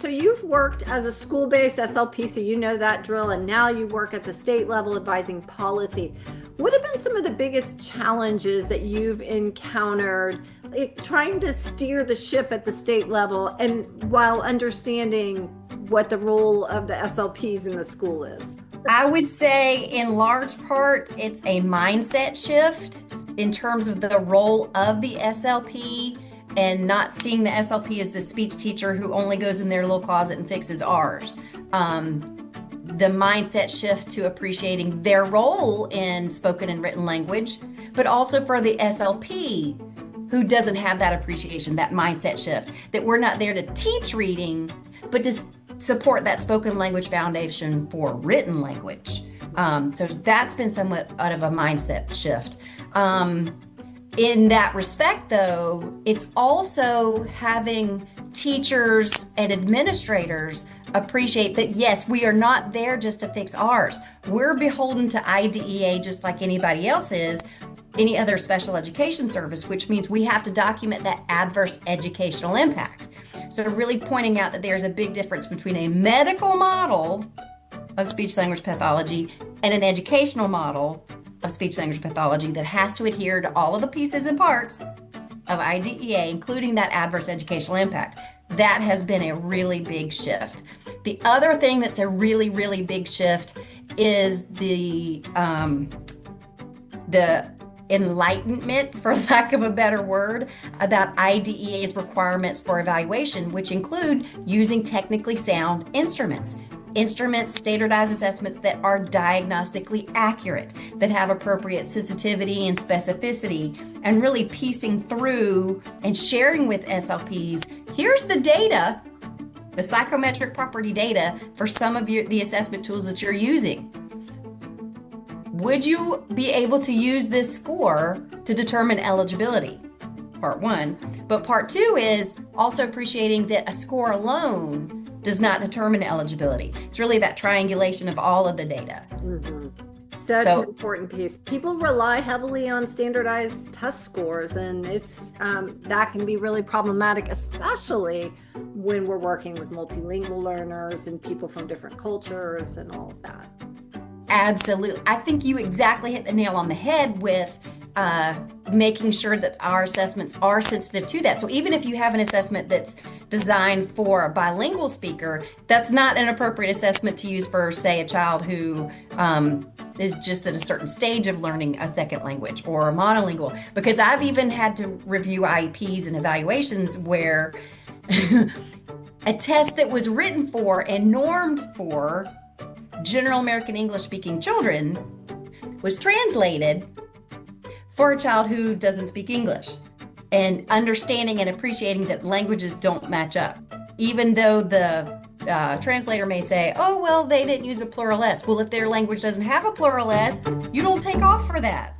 So you've worked as a school-based SLP, so you know that drill, and now you work at the state level advising policy. What have been some of the biggest challenges that you've encountered, like, trying to steer the ship at the state level and while understanding what the role of the SLPs in the school is? I would say in large part, it's a mindset shift in terms of the role of the SLP and not seeing the SLP as the speech teacher who only goes in their little closet and fixes ours. The mindset shift to appreciating their role in spoken and written language, but also for the SLP who doesn't have that appreciation, that mindset shift, that we're not there to teach reading, but to support that spoken language foundation for written language. So that's been somewhat out of a mindset shift. In that respect, though, it's also having teachers and administrators appreciate that, yes, we are not there just to fix ours. We're beholden to IDEA just like anybody else is, any other special education service, which means we have to document that adverse educational impact. So really pointing out that there's a big difference between a medical model of speech language pathology and an educational model of speech language pathology that has to adhere to all of the pieces and parts of IDEA, including that adverse educational impact. That has been a really big shift. The other thing that's a really, really big shift is the enlightenment, for lack of a better word, about IDEA's requirements for evaluation, which include using technically sound instruments. Standardized assessments that are diagnostically accurate, that have appropriate sensitivity and specificity, and really piecing through and sharing with SLPs, here's the data, the psychometric property data for some of the assessment tools that you're using. Would you be able to use this score to determine eligibility? Part one. But part two is also appreciating that a score alone does not determine eligibility. It's really that triangulation of all of the data. Mm-hmm. Such an important piece. People rely heavily on standardized test scores, and it's that can be really problematic, especially when we're working with multilingual learners and people from different cultures and all of that. Absolutely. I think you exactly hit the nail on the head with making sure that our assessments are sensitive to that. So even if you have an assessment that's designed for a bilingual speaker, that's not an appropriate assessment to use for, say, a child who is just at a certain stage of learning a second language or monolingual. Because I've even had to review IEPs and evaluations where a test that was written for and normed for general American English speaking children was translated for a child who doesn't speak English, and understanding and appreciating that languages don't match up. Even though the translator may say, oh, well, they didn't use a plural S. Well, if their language doesn't have a plural S, you don't take off for that.